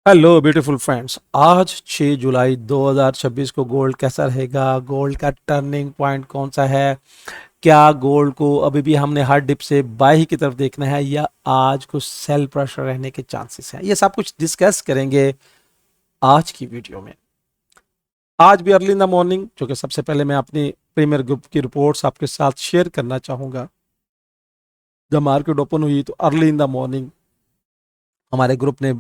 Hello beautiful friends. आज 6 जुलाई 2026 को gold कैसा रहेगा, गोल्ड का टर्निंग पॉइंट कौन सा है, क्या गोल्ड को अभी भी हमने हर डिप से बाई की तरफ देखना है या आज कुछ सेल प्रेशर रहने के चांसेस हैं, ये सब कुछ डिस्कस करेंगे आज की वीडियो में। आज भी अर्ली इन द मॉर्निंग, जो कि सबसे पहले मैं अपनी प्रीमियर ग्रुप की रिपोर्ट्स आपके साथ शेयर करना चाहूँगा। जब मार्केट ओपन हुई तो अर्ली इन द मॉर्निंग हमारे ग्रुप ने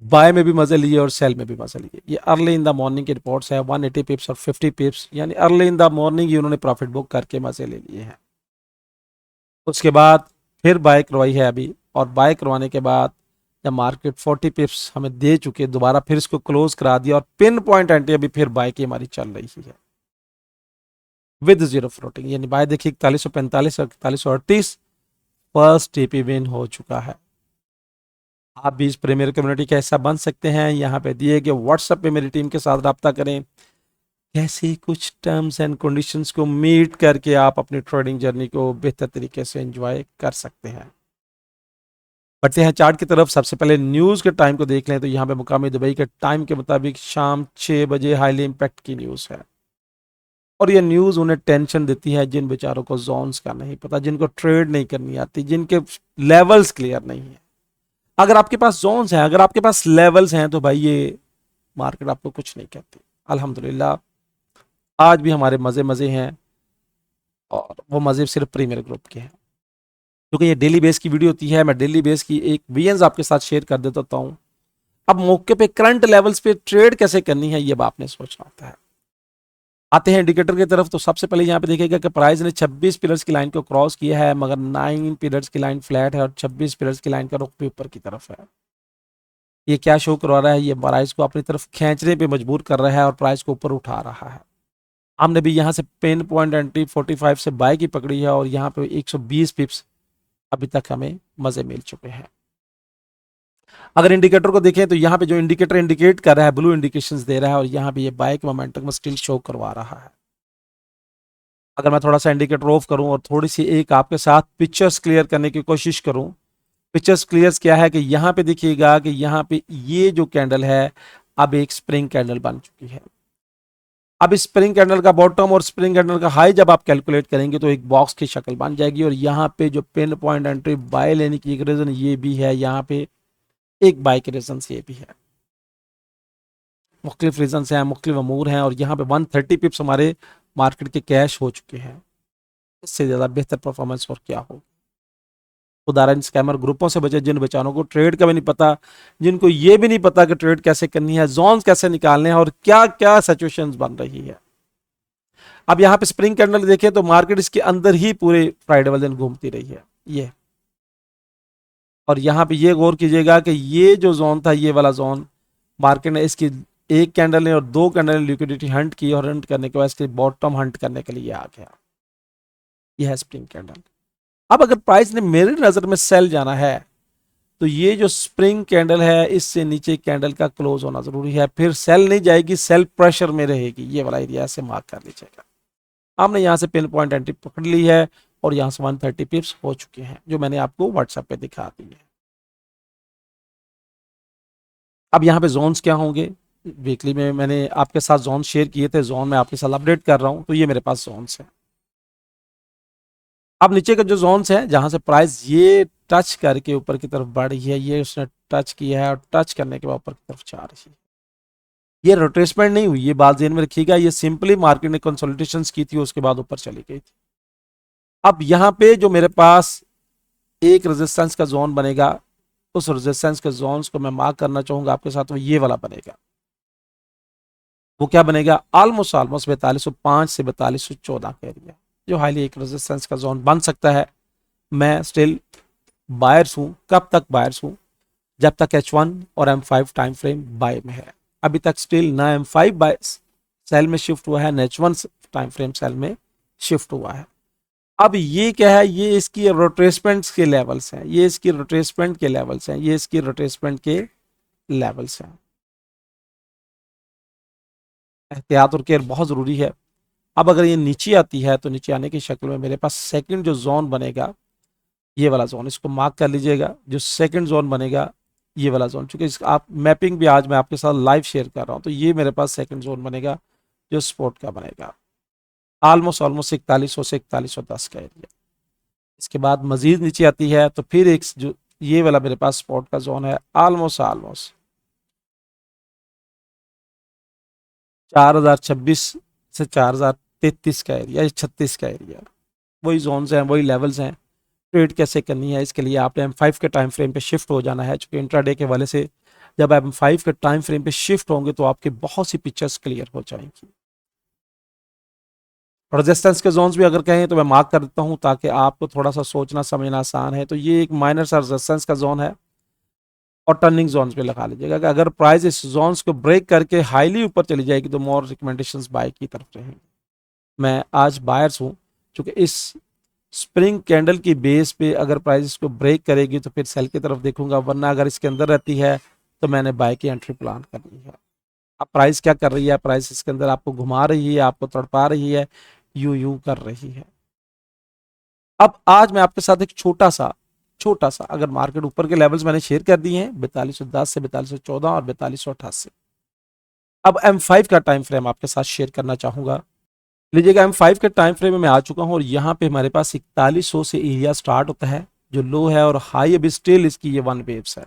बाय में भी मजे लिए और सेल में भी मजे लिए। ये अर्ली इन द मॉर्निंग की रिपोर्ट्स है, 180 पिप्स और 50 पिप्स, यानी अर्ली इन द मॉर्निंग ही उन्होंने प्रॉफिट बुक करके मजे ले लिए हैं। उसके बाद फिर बाय करवाई है अभी, और बाय करवाने के बाद जब मार्केट 40 पिप्स हमें दे चुके, दोबारा फिर इसको क्लोज करा दिया और पिन पॉइंट एंट्री अभी फिर बाय की हमारी चल रही है विद जीरो फ्लोटिंग। यानी बाय देखिए 4145 और 4138, फर्स्ट टीपी विन हो चुका है। आप भी इस प्रीमियर कम्युनिटी का हिस्सा बन सकते हैं। यहाँ पे दिए गए व्हाट्सएप पे मेरी टीम के साथ रब्ता करें, कैसे कुछ टर्म्स एंड कंडीशंस को मीट करके आप अपनी ट्रेडिंग जर्नी को बेहतर तरीके से एंजॉय कर सकते हैं। बढ़ते हैं चार्ट की तरफ। सबसे पहले न्यूज़ के टाइम को देख लें तो यहाँ पे मुकामी दुबई के टाइम के मुताबिक शाम 6 बजे हाईली इम्पैक्ट की न्यूज़ है, और ये न्यूज़ उन्हें टेंशन देती है जिन बेचारों को जोन्स का नहीं पता, जिनको ट्रेड नहीं करनी आती, जिनके लेवल्स क्लियर नहीं है। अगर आपके पास जोन्स हैं, अगर आपके पास लेवल्स हैं, तो भाई ये मार्केट आपको कुछ नहीं कहती। अल्हम्दुलिल्लाह आज भी हमारे मज़े मज़े हैं, और वो मज़े सिर्फ प्रीमियर ग्रुप के हैं, क्योंकि ये डेली बेस की वीडियो होती है। मैं डेली बेस की एक वीएंस आपके साथ शेयर कर देता हूँ। अब मौके पे करंट लेवल्स पे ट्रेड कैसे करनी है, ये आपने सोचना होता है। आते हैं इंडिकेटर की तरफ, तो सबसे पहले यहाँ पे देखिएगा कि प्राइस ने 26 पिलर्स की लाइन को क्रॉस किया है, मगर 9 पिलर्स की लाइन फ्लैट है और 26 पिलर्स की लाइन का रुख भी ऊपर की तरफ है। ये क्या शो करवा रहा है, ये प्राइस को अपनी तरफ खींचने पे मजबूर कर रहा है और प्राइस को ऊपर उठा रहा है। हमने भी यहाँ से पेन पॉइंट एंट्री 45 से बाय की पकड़ी है, और यहाँ पे 120 पिप्स अभी तक हमें मजे मिल चुके हैं। अगर इंडिकेटर को देखें तो यहाँ पे जो इंडिकेटर इंडिकेट कर रहा है, ब्लू इंडिकेशंस दे रहा है, और यहाँ पे ये बाय के मोमेंटम में स्टिल शो करवा रहा है। अगर मैं थोड़ा सा इंडिकेटर ऑफ करूं और थोड़ी सी एक आपके साथ पिक्चर्स क्लियर करने की कोशिश करूं, पिक्चर्स क्लियर्स क्या है कि यहाँ पे देखिएगा कि यहाँ पे ये जो कैंडल है अब एक स्प्रिंग कैंडल बन चुकी है। अब इस स्प्रिंग कैंडल का बॉटम और स्प्रिंग कैंडल का हाई जब आप कैलकुलेट करेंगे तो एक बॉक्स की शक्ल बन जाएगी, और यहाँ पे जो पिन पॉइंट एंट्री बाय लेने की एक रीजन ये भी है, यहाँ पे एक बाय के रीजन ये भी है। मुख्तलिफ रीजन हैं, मुख्तलिफ अमूर हैं, और यहाँ पे 130 पिप्स हमारे मार्केट के कैश हो चुके हैं। इससे ज़्यादा बेहतर परफॉर्मेंस और क्या हो। उदाहरण स्कैमर ग्रुपों से बचे, जिन बेचारों को ट्रेड का भी नहीं पता, जिनको ये भी नहीं पता कि ट्रेड कैसे करनी है, जोन्स कैसे निकालने हैं, और क्या क्या सिचुएशंस बन रही है। अब यहाँ पे स्प्रिंग कैंडल देखें तो मार्केट इसके अंदर ही पूरे फ्राइडे वाले दिन घूमती रही है ये। और यहाँ पे ये गौर कीजिएगा कि ये जो जोन था, ये वाला जोन, मार्केट ने इसकी एक कैंडल ने और दो कैंडल ने लिक्विडिटी हंट की, और हंट करने के बाद इसके बॉटम हंट करने के लिए आ गया। यह है स्प्रिंग कैंडल। अब अगर प्राइस ने मेरी नजर में सेल जाना है, तो ये जो स्प्रिंग कैंडल है इससे नीचे कैंडल का क्लोज होना जरूरी है, फिर सेल नहीं जाएगी, सेल प्रेशर में रहेगी। ये वाला एरिया से मार्क कर लीजिएगा। हमने यहाँ से पिन पॉइंट एंट्री पकड़ ली है, और यहाँ से 130 पिप्स हो चुके हैं, जो मैंने आपको व्हाट्सएप पे दिखा दी है। अब यहाँ पे जोन्स क्या होंगे, वीकली में मैंने आपके साथ जोन शेयर किए थे, जोन में आपके साथ अपडेट कर रहा हूँ। तो ये मेरे पास जोन्स है। अब नीचे का जो जोन्स है, जहां से प्राइस ये टच करके ऊपर की तरफ बढ़ रही है, ये उसने टच किया है, और टच करने के बाद ऊपर की तरफ जा रही है। ये रोटेसमेंट नहीं हुई, ये बात ध्यान में रखिएगा। ये सिंपली मार्केट ने कंसोलिडेशन की थी, उसके बाद ऊपर चली गई थी। अब यहाँ पे जो मेरे पास एक रेजिस्टेंस का जोन बनेगा, उस रेजिस्टेंस के जोन्स को मैं मार्क करना चाहूंगा आपके साथ, वो ये वाला बनेगा। वो क्या बनेगा, ऑलमोस्ट ऑलमोस्ट 4205 से 4214 का एरिया, जो हाईली एक रेजिस्टेंस का जोन बन सकता है। मैं स्टिल बायर्स हूं। कब तक बायर्स हूं, जब तक H1 और M5 टाइम फ्रेम बाय में है। अभी तक स्टिल ना M5 बाय सेल में शिफ्ट हुआ है, ना H1 टाइम फ्रेम सेल में शिफ्ट हुआ है। अब ये क्या है, ये इसकी रोटेसमेंट के लेवल्स हैं, ये इसकी रोटेसमेंट के लेवल्स हैं, ये इसकी रोटेसमेंट के लेवल्स हैं। एहतियात और केयर बहुत जरूरी है। अब अगर ये नीचे आती है, तो नीचे आने की शक्ल में मेरे पास सेकंड जो जोन बनेगा, ये वाला जोन, इसको मार्क कर लीजिएगा। जो सेकंड जोन बनेगा, ये वाला जोन, चूंकि आप मैपिंग भी आज मैं आपके साथ लाइव शेयर कर रहा हूं, तो ये मेरे पास सेकंड जोन बनेगा जो सपोर्ट का बनेगा, ऑलमोस्ट 4110 का एरिया। इसके बाद मजीद नीचे आती है तो फिर एक जो ये वाला मेरे पास सपोर्ट का जोन है ऑलमोस्ट 4026 से 4033 का एरिया, 36 का एरिया। वही जोन्स हैं, वही लेवल्स हैं। ट्रेड कैसे करनी है, इसके लिए आपने M5 के टाइम फ्रेम पे शिफ्ट हो जाना है, चूंकि इंट्राडे के वाले से जब आप M5 के टाइम फ्रेम पे शिफ्ट होंगे तो आपकी बहुत सी पिक्चर्स क्लियर हो जाएंगी। रेजिस्टेंस के जोन्स भी अगर कहें तो मैं मार्क कर देता हूं ताकि आपको थोड़ा सा सोचना समझना आसान है। तो ये एक माइनर सा रेजिस्टेंस का जोन है और टर्निंग जोन्स पे लगा लीजिएगा कि अगर प्राइस इस जोन्स को ब्रेक करके हाईली ऊपर चली जाएगी तो मोर रिकमेंडेशंस बाय की तरफ रहेंगे। मैं आज बायर्स हूं, क्योंकि इस स्प्रिंग कैंडल की बेस पे अगर प्राइस इसको ब्रेक करेगी तो फिर सेल की तरफ देखूंगा, वरना अगर इसके अंदर रहती है तो मैंने बाय की एंट्री प्लान करनी है। अब प्राइस क्या कर रही है, प्राइस इसके अंदर आपको घुमा रही है, आपको तड़पा रही है, यू कर रही है। अब आज मैं आपके साथ एक छोटा सा अगर मार्केट ऊपर के लेवल्स मैंने शेयर कर दिए हैं 4210 से 4214 और 4288। अब M5 का टाइम फ्रेम आपके साथ शेयर करना चाहूंगा। लीजिएगा M5 के टाइम फ्रेम में मैं आ चुका हूं और यहाँ पे हमारे पास 4100 से एरिया स्टार्ट होता है जो लो है, और हाई अभी स्टिल इसकी ये 1 वेव्स है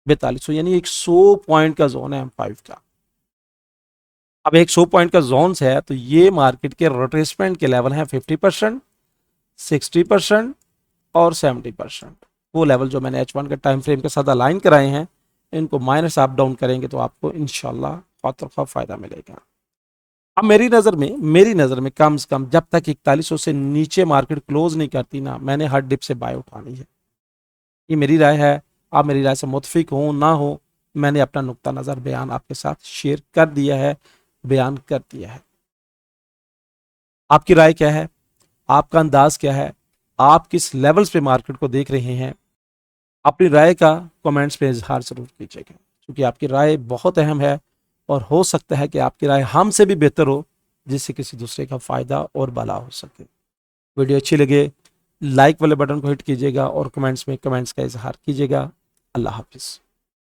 4200, यानी 100 पॉइंट का जोन है M5 का। अब 100 पॉइंट का जोन है तो ये मार्केट के रिट्रेसमेंट के लेवल हैं 50%, 60% और 70%। वो लेवल जो मैंने H1 के टाइम फ्रेम के साथ अलाइन कराए हैं, इनको माइनस अप डाउन करेंगे तो आपको इंशाल्लाह खौफ फायदा मिलेगा। अब मेरी नज़र में कम से कम जब तक 4100 से नीचे मार्केट क्लोज नहीं करती ना, मैंने हर डिप से बाय उठानी है। ये मेरी राय है, आप मेरी राय से मुतफिक हो ना हो, मैंने अपना नुक्ता नज़र बयान आपके साथ शेयर कर दिया है, बयान कर दिया है। आपकी राय क्या है, आपका अंदाज क्या है, आप किस लेवल्स पे मार्केट को देख रहे हैं, अपनी राय का कमेंट्स पे इजहार जरूर कीजिएगा, क्योंकि आपकी राय बहुत अहम है और हो सकता है कि आपकी राय हमसे भी बेहतर हो, जिससे किसी दूसरे का फायदा और भला हो सके। वीडियो अच्छी लगे लाइक वाले बटन को हिट कीजिएगा और कमेंट्स में कमेंट्स का इजहार कीजिएगा। अल्लाह हाफिज़।